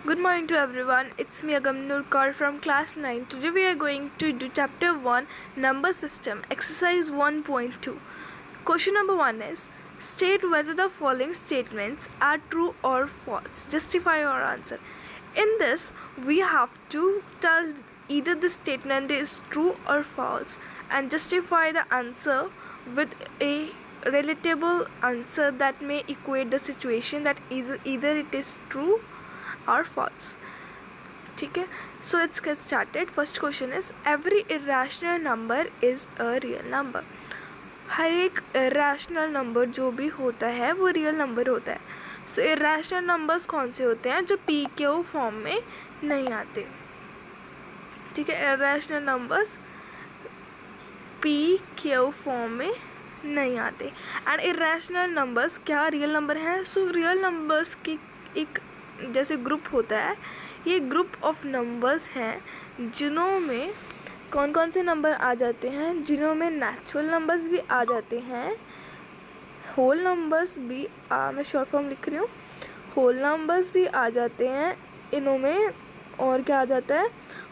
Good morning to everyone. It's me Agam Nurkar from class 9. Today we are going to do chapter 1 number system exercise 1.2. Question number 1 is state whether the following statements are true or false. Justify your answer. In this we have to tell either the statement is true or false and justify the answer with a relatable answer that may equate the situation that either it is true or false. ठीक है, so let's get started. First question is every irrational number is a real number. हर एक irrational number जो भी होता है वो real number होता है. So irrational numbers कौन से होते हैं? जो p q फॉर्म में नहीं आते. ठीक है, irrational numbers p q form में नहीं आते. एंड irrational numbers क्या real number हैं? So real numbers की एक जैसे ग्रुप होता है, ये ग्रुप ऑफ नंबर्स हैं जिनों में कौन कौन से नंबर आ जाते हैं, जिनों में नेचुरल नंबर्स भी आ जाते हैं, होल नंबर्स भी मैं शॉर्ट फॉर्म लिख रही हूँ, होल नंबर्स भी आ जाते हैं इनों में. और क्या आ जाता है?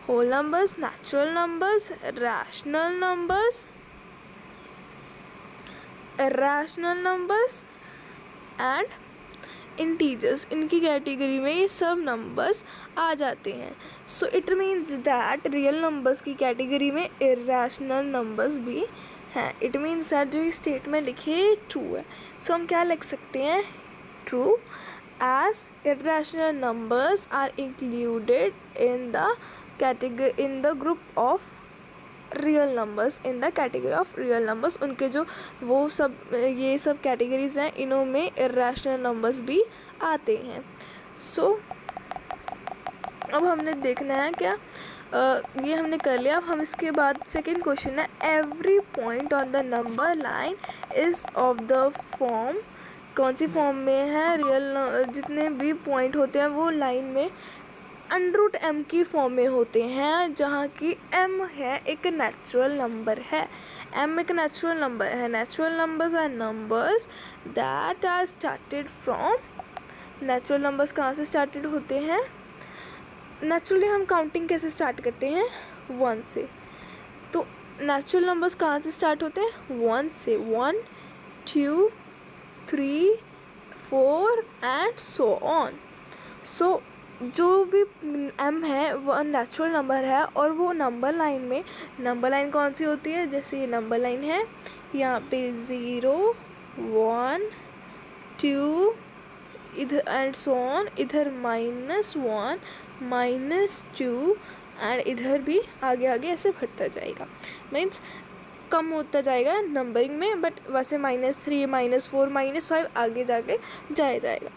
Whole numbers, natural numbers, rational numbers, irrational numbers and integers. इनकी कैटेगरी में ये सब नंबर्स आ जाते हैं. So it means that real numbers की कैटेगरी में इरैशनल नंबर्स भी हैं. इट मीन्स दैट जो ये स्टेटमेंट लिखी ट्रू है. सो हम क्या लिख सकते हैं? True as irrational numbers are included in the category in the group of real numbers, in the category of real numbers. उनके जो वो सब ये सब कैटेगरीज हैं इनों में इरैशनल नंबर्स भी आते हैं. सो अब हमने देखना है क्या ये हमने कर लिया. अब हम इसके बाद सेकंड क्वेश्चन है every point on the number line is of the form. कौन सी फॉर्म में है? रियल जितने भी पॉइंट होते हैं वो लाइन में अंडर m की फॉर्म में होते हैं, जहाँ की m है एक नेचुरल नंबर है. m एक नेचुरल नंबर है. Natural numbers are numbers that are started from. Natural numbers कहाँ से स्टार्टेड होते हैं? नेचुरली हम काउंटिंग कैसे स्टार्ट करते हैं? 1 से. तो नेचुरल नंबर्स कहाँ से स्टार्ट होते हैं? 1 से. 1 2 3 4 एंड सो ऑन. सो जो भी m है वो नेचुरल नंबर है और वो नंबर लाइन में, नंबर लाइन कौन सी होती है? जैसे ये नंबर लाइन है, यहाँ पे 0 1 2 इधर एंड सो ऑन, इधर -1 -2 एंड इधर भी आगे आगे ऐसे बढ़ता जाएगा. मीन्स कम होता जाएगा नंबरिंग में, बट वैसे -3 -4 -5 आगे जाके जाएगा.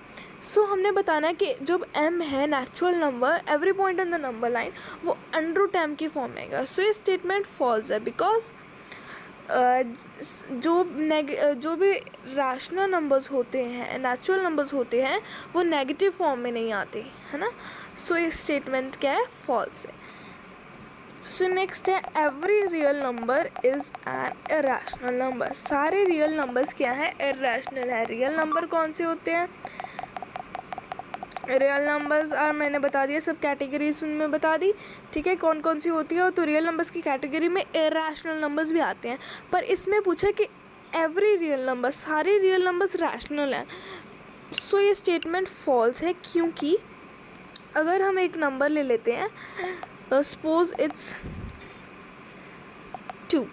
सो हमने बताना कि जब m है natural number every point on the number line वो अंडर m की फॉर्म में आएगा. सो ये स्टेटमेंट फॉल्स है बिकॉज जो भी रैशनल नंबर्स होते हैं, नेचुरल नंबर्स होते हैं, वो नेगेटिव फॉर्म में नहीं आते, है ना. सो ये स्टेटमेंट क्या है? फॉल्स है. सो नेक्स्ट है every real number is an irrational number. सारे रियल नंबर्स क्या हैं? इरैशनल है. रियल नंबर कौन से होते हैं? रियल नंबर्स और मैंने बता दिया सब कैटेगरीज उनमें बता दी. ठीक है, कौन कौन सी होती है. तो रियल नंबर्स की कैटेगरी में इरैशनल नंबर्स भी आते हैं, पर इसमें पूछा कि एवरी रियल नंबर, सारे रियल नंबर्स रैशनल हैं. सो ये स्टेटमेंट फॉल्स है क्योंकि अगर हम एक नंबर ले लेते हैं, सपोज इट्स 2.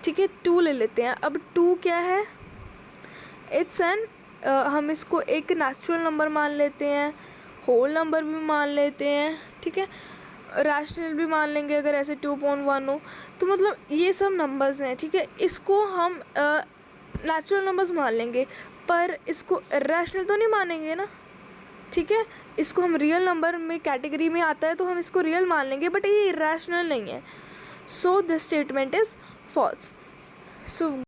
ठीक है, 2 ले लेते हैं. अब 2 क्या है? इट्स एन हम इसको एक नेचुरल नंबर मान लेते हैं, होल नंबर भी मान लेते हैं. ठीक है, रैशनल भी मान लेंगे अगर ऐसे 2.1 हो. तो मतलब ये सब नंबर्स हैं. ठीक है, इसको हम नेचुरल नंबर्स मान लेंगे, पर इसको रैशनल तो नहीं मानेंगे ना. ठीक है, इसको हम रियल नंबर में कैटेगरी में आता है तो हम इसको रियल मान लेंगे, बट ये इरैशनल नहीं है. So this statement is false. So